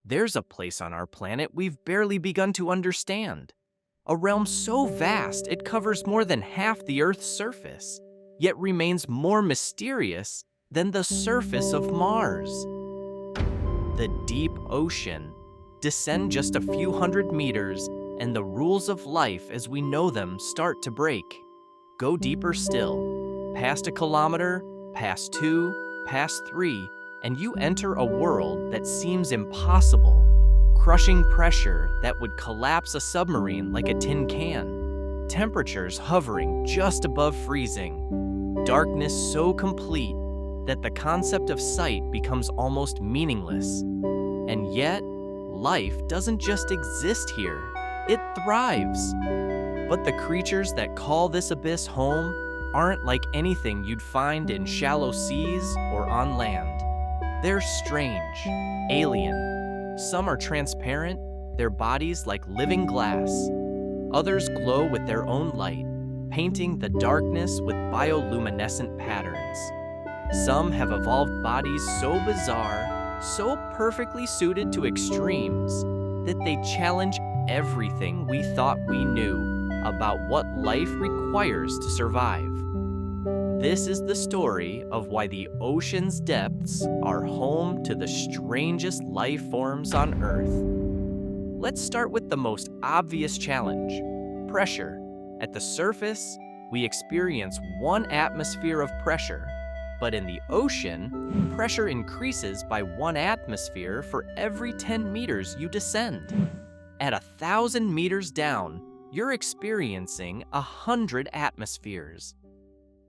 There's a place on our planet we've barely begun to understand. A realm so vast it covers more than half the Earth's surface, yet remains more mysterious than the surface of Mars. The deep ocean. Descend just a few hundred meters, and the rules of life as we know them start to break. Go deeper still. Past a kilometer, past 2, past 3, and you enter a world that seems impossible. Crushing pressure that would collapse a submarine like a tin can. Temperatures hovering just above freezing. Darkness so complete that the concept of sight becomes almost meaningless. And yet, life doesn't just exist here, it thrives. But the creatures that call this abyss home aren't like anything you'd find in shallow seas or on land. They're strange, alien. Some are transparent, their bodies like living glass. Others glow with their own light, painting the darkness with bioluminescent patterns. Some have evolved bodies so bizarre, so perfectly suited to extremes, that they challenge everything we thought we knew about what life requires to survive. This is the story of why the ocean's depths are home to the strangest life forms on Earth. Let's start with the most obvious challenge: pressure. At the surface, we experience 1 atmosphere of pressure, but in the ocean, pressure increases by 1 atmosphere for every 10 meters you descend. At 1,000 meters down, you're experiencing 100 atmospheres.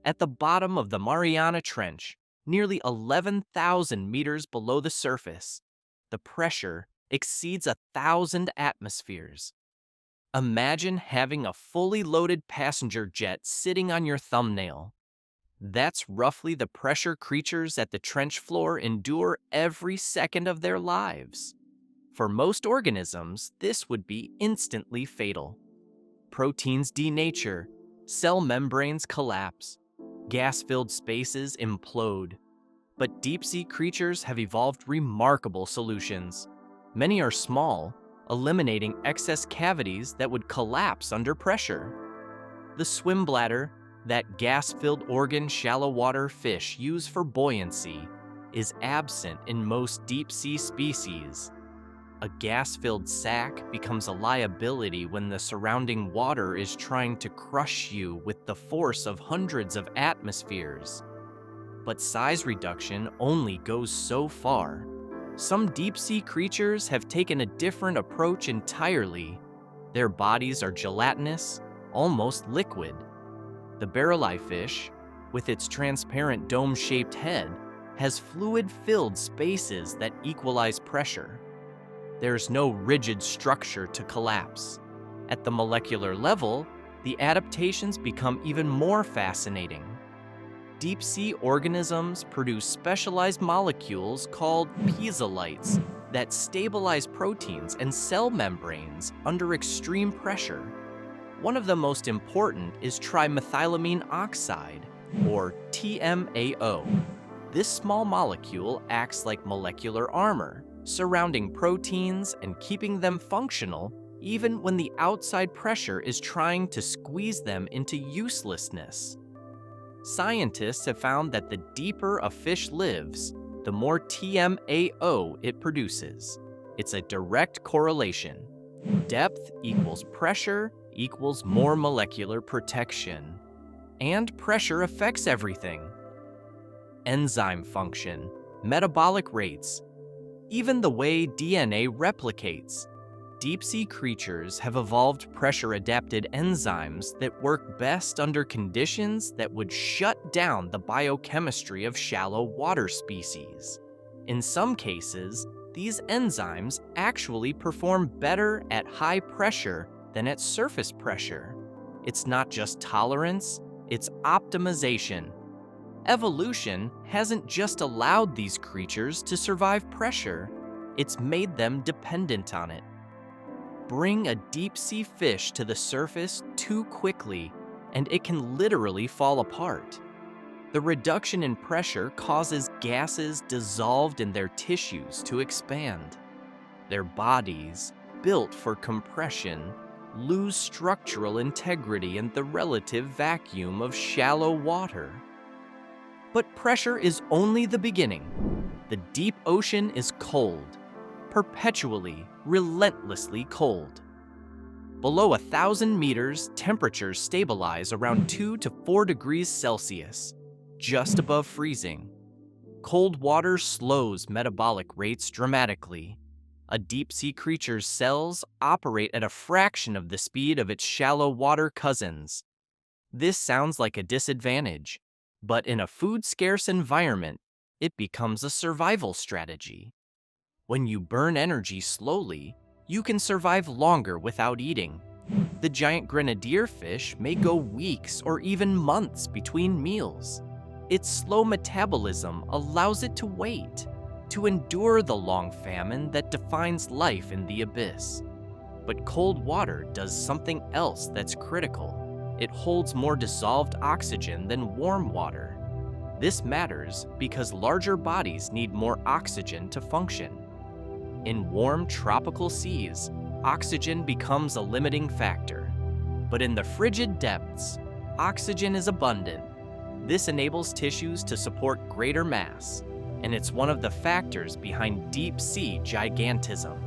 At the bottom of the Mariana Trench, nearly 11,000 meters below the surface, the pressure exceeds 1,000 atmospheres. Imagine having a fully loaded passenger jet sitting on your thumbnail. That's roughly the pressure creatures at the trench floor endure every second of their lives. For most organisms, this would be instantly fatal. Proteins denature, cell membranes collapse, gas-filled spaces implode. But deep-sea creatures have evolved remarkable solutions. Many are small, eliminating excess cavities that would collapse under pressure. The swim bladder, that gas-filled organ shallow water fish use for buoyancy, is absent in most deep-sea species. A gas-filled sac becomes a liability when the surrounding water is trying to crush you with the force of hundreds of atmospheres. But size reduction only goes so far. Some deep-sea creatures have taken a different approach entirely. Their bodies are gelatinous, almost liquid. The barreleye fish, with its transparent dome-shaped head, has fluid-filled spaces that equalize pressure. There's no rigid structure to collapse. At the molecular level, the adaptations become even more fascinating. Deep-sea organisms produce specialized molecules called piezolites that stabilize proteins and cell membranes under extreme pressure. One of the most important is trimethylamine oxide, or TMAO. This small molecule acts like molecular armor, surrounding proteins and keeping them functional even when the outside pressure is trying to squeeze them into uselessness. Scientists have found that the deeper a fish lives, the more TMAO it produces. It's a direct correlation. Depth equals pressure equals more molecular protection. And pressure affects everything. Enzyme function, metabolic rates, even the way DNA replicates. Deep-sea creatures have evolved pressure-adapted enzymes that work best under conditions that would shut down the biochemistry of shallow water species. In some cases, these enzymes actually perform better at high pressure than at surface pressure. It's not just tolerance, it's optimization. Evolution hasn't just allowed these creatures to survive pressure, it's made them dependent on it. Bring a deep-sea fish to the surface too quickly, and it can literally fall apart. The reduction in pressure causes gases dissolved in their tissues to expand. Their bodies, built for compression, lose structural integrity in the relative vacuum of shallow water. But pressure is only the beginning. The deep ocean is cold, perpetually, relentlessly cold. Below 1,000 meters, temperatures stabilize around 2 to 4 degrees Celsius, just above freezing. Cold water slows metabolic rates dramatically. A deep-sea creature's cells operate at a fraction of the speed of its shallow water cousins. This sounds like a disadvantage, but in a food-scarce environment, it becomes a survival strategy. When you burn energy slowly, you can survive longer without eating. The giant grenadier fish may go weeks or even months between meals. Its slow metabolism allows it to wait, to endure the long famine that defines life in the abyss. But cold water does something else that's critical. It holds more dissolved oxygen than warm water. This matters because larger bodies need more oxygen to function. In warm tropical seas, oxygen becomes a limiting factor. But in the frigid depths, oxygen is abundant. This enables tissues to support greater mass, and it's one of the factors behind deep-sea gigantism.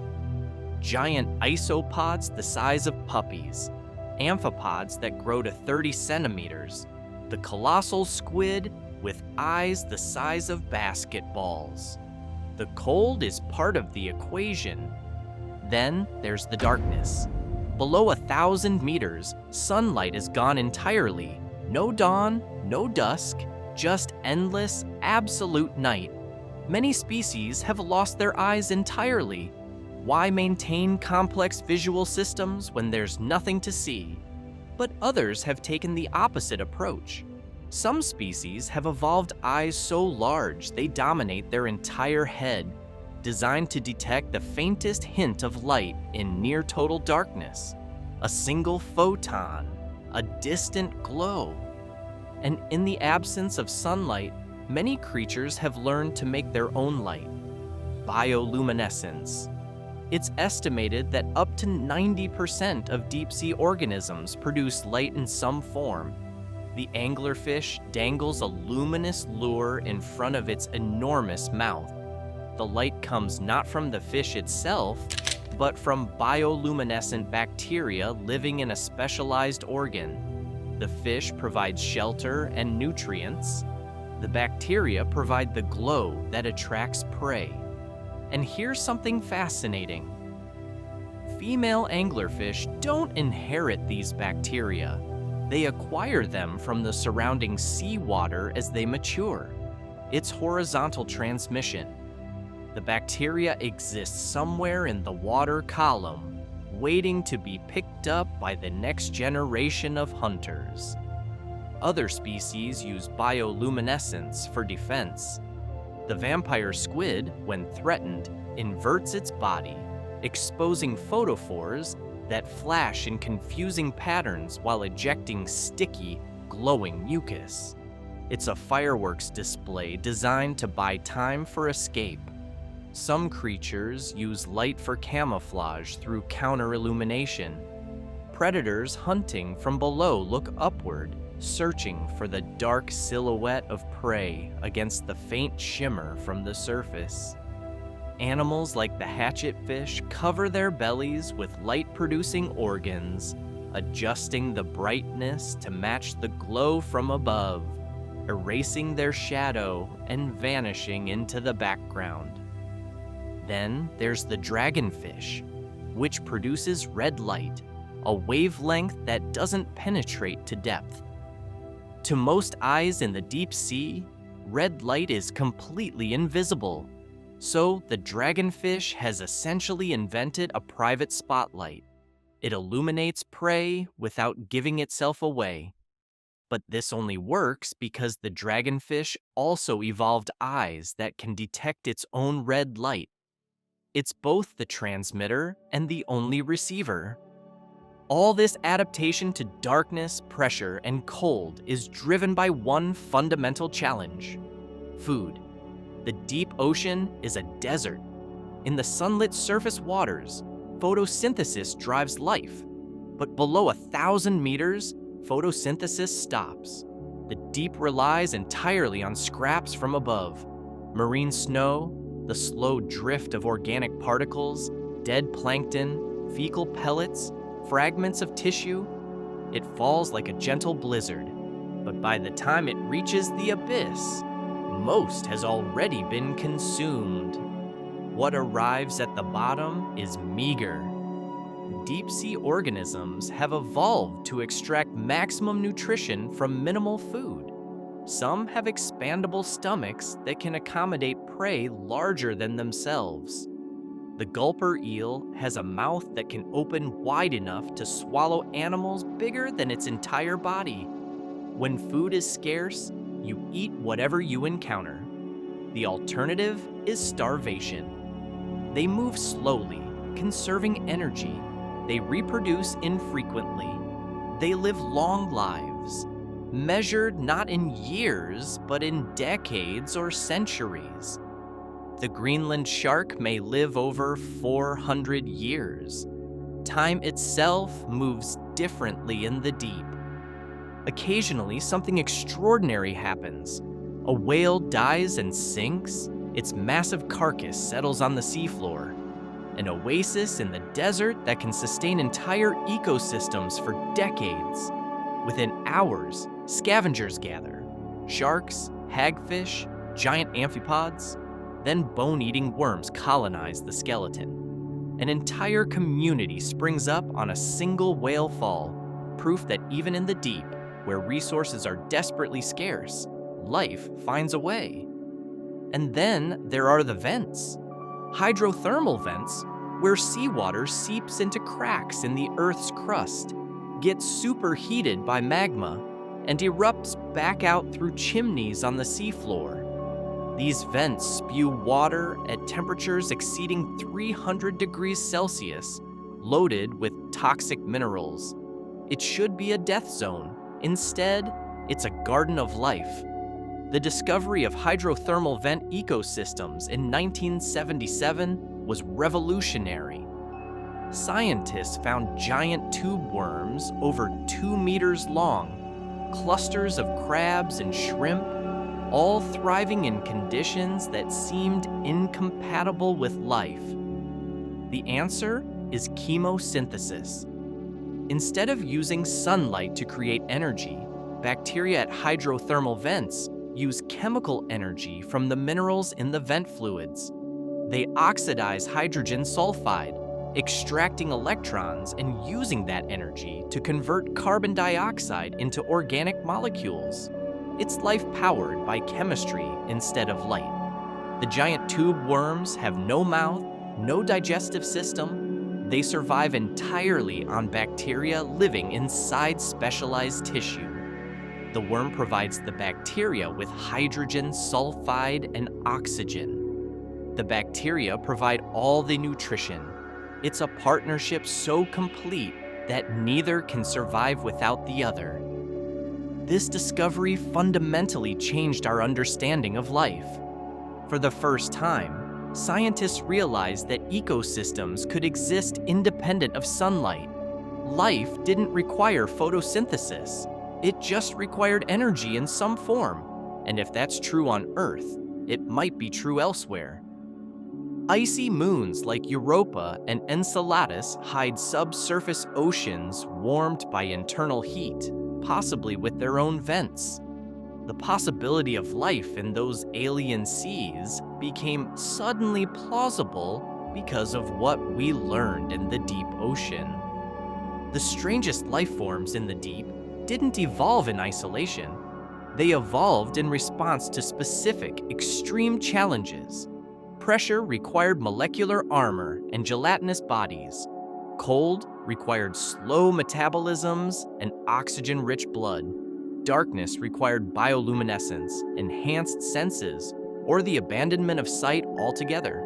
Giant isopods the size of puppies, amphipods that grow to 30 centimeters, the colossal squid with eyes the size of basketballs. The cold is part of the equation. Then there's the darkness. Below 1,000 meters, sunlight is gone entirely. No dawn, no dusk, just endless, absolute night. Many species have lost their eyes entirely. Why maintain complex visual systems when there's nothing to see? But others have taken the opposite approach. Some species have evolved eyes so large they dominate their entire head, designed to detect the faintest hint of light in near total darkness. A single photon, a distant glow. And in the absence of sunlight, many creatures have learned to make their own light. Bioluminescence. It's estimated that up to 90% of deep-sea organisms produce light in some form. The anglerfish dangles a luminous lure in front of its enormous mouth. The light comes not from the fish itself, but from bioluminescent bacteria living in a specialized organ. The fish provides shelter and nutrients. The bacteria provide the glow that attracts prey. And here's something fascinating. Female anglerfish don't inherit these bacteria. They acquire them from the surrounding seawater as they mature. It's horizontal transmission. The bacteria exists somewhere in the water column, waiting to be picked up by the next generation of hunters. Other species use bioluminescence for defense. The vampire squid, when threatened, inverts its body, exposing photophores that flash in confusing patterns while ejecting sticky, glowing mucus. It's a fireworks display designed to buy time for escape. Some creatures use light for camouflage through counter-illumination. Predators hunting from below look upward, searching for the dark silhouette of prey against the faint shimmer from the surface. Animals like the hatchetfish cover their bellies with light-producing organs, adjusting the brightness to match the glow from above, erasing their shadow and vanishing into the background. Then there's the dragonfish, which produces red light, a wavelength that doesn't penetrate to depth. To most eyes in the deep sea, red light is completely invisible. So the dragonfish has essentially invented a private spotlight. It illuminates prey without giving itself away. But this only works because the dragonfish also evolved eyes that can detect its own red light. It's both the transmitter and the only receiver. All this adaptation to darkness, pressure, and cold is driven by one fundamental challenge: food. The deep ocean is a desert. In the sunlit surface waters, photosynthesis drives life. But below 1,000 meters, photosynthesis stops. The deep relies entirely on scraps from above. Marine snow, the slow drift of organic particles, dead plankton, fecal pellets, fragments of tissue. It falls like a gentle blizzard, but by the time it reaches the abyss, most has already been consumed. What arrives at the bottom is meager. Deep-sea organisms have evolved to extract maximum nutrition from minimal food. Some have expandable stomachs that can accommodate prey larger than themselves. The gulper eel has a mouth that can open wide enough to swallow animals bigger than its entire body. When food is scarce, you eat whatever you encounter. The alternative is starvation. They move slowly, conserving energy. They reproduce infrequently. They live long lives, measured not in years, but in decades or centuries. The Greenland shark may live over 400 years. Time itself moves differently in the deep. Occasionally, something extraordinary happens. A whale dies and sinks. Its massive carcass settles on the seafloor. An oasis in the desert that can sustain entire ecosystems for decades. Within hours, scavengers gather. Sharks, hagfish, giant amphipods. Then bone-eating worms colonize the skeleton. An entire community springs up on a single whale fall, proof that even in the deep, where resources are desperately scarce, life finds a way. And then there are the vents. Hydrothermal vents, where seawater seeps into cracks in the Earth's crust, gets superheated by magma, and erupts back out through chimneys on the seafloor. These vents spew water at temperatures exceeding 300 degrees Celsius, loaded with toxic minerals. It should be a death zone. Instead, it's a garden of life. The discovery of hydrothermal vent ecosystems in 1977 was revolutionary. Scientists found giant tube worms over 2 meters long, clusters of crabs and shrimp, all thriving in conditions that seemed incompatible with life. The answer is chemosynthesis. Instead of using sunlight to create energy, bacteria at hydrothermal vents use chemical energy from the minerals in the vent fluids. They oxidize hydrogen sulfide, extracting electrons and using that energy to convert carbon dioxide into organic molecules. It's life powered by chemistry instead of light. The giant tube worms have no mouth, no digestive system. They survive entirely on bacteria living inside specialized tissue. The worm provides the bacteria with hydrogen, sulfide, and oxygen. The bacteria provide all the nutrition. It's a partnership so complete that neither can survive without the other. This discovery fundamentally changed our understanding of life. For the first time, scientists realized that ecosystems could exist independent of sunlight. Life didn't require photosynthesis. It just required energy in some form. And if that's true on Earth, it might be true elsewhere. Icy moons like Europa and Enceladus hide subsurface oceans warmed by internal heat, possibly with their own vents. The possibility of life in those alien seas became suddenly plausible because of what we learned in the deep ocean. The strangest life forms in the deep didn't evolve in isolation. They evolved in response to specific, extreme challenges. Pressure required molecular armor and gelatinous bodies. Cold required slow metabolisms and oxygen-rich blood. Darkness required bioluminescence, enhanced senses, or the abandonment of sight altogether.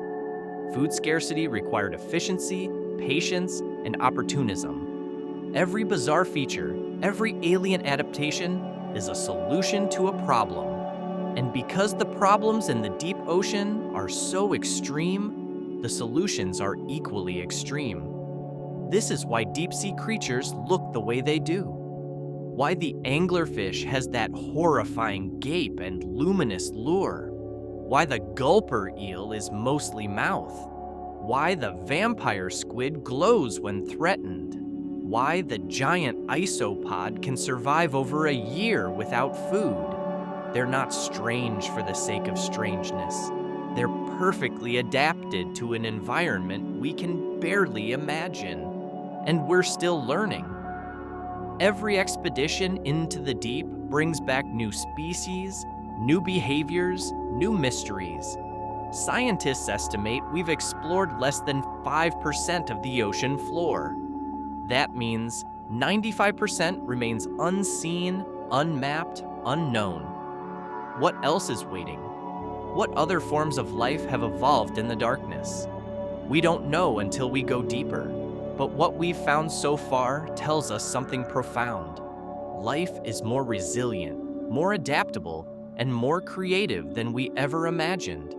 Food scarcity required efficiency, patience, and opportunism. Every bizarre feature, every alien adaptation is a solution to a problem. And because the problems in the deep ocean are so extreme, the solutions are equally extreme. This is why deep-sea creatures look the way they do. Why the anglerfish has that horrifying gape and luminous lure. Why the gulper eel is mostly mouth. Why the vampire squid glows when threatened. Why the giant isopod can survive over a year without food. They're not strange for the sake of strangeness. They're perfectly adapted to an environment we can barely imagine. And we're still learning. Every expedition into the deep brings back new species, new behaviors, new mysteries. Scientists estimate we've explored less than 5% of the ocean floor. That means 95% remains unseen, unmapped, unknown. What else is waiting? What other forms of life have evolved in the darkness? We don't know until we go deeper. But what we've found so far tells us something profound. Life is more resilient, more adaptable, and more creative than we ever imagined.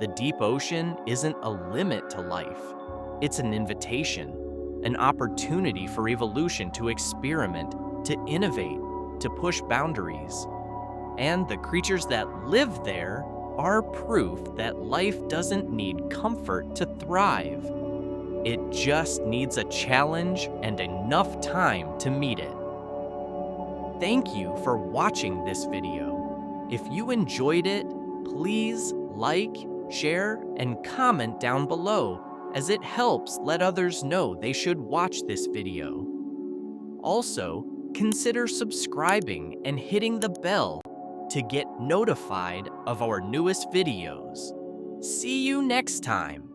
The deep ocean isn't a limit to life. It's an invitation, an opportunity for evolution to experiment, to innovate, to push boundaries. And the creatures that live there are proof that life doesn't need comfort to thrive. It just needs a challenge and enough time to meet it. Thank you for watching this video. If you enjoyed it, please like, share, and comment down below, as it helps let others know they should watch this video. Also, consider subscribing and hitting the bell to get notified of our newest videos. See you next time.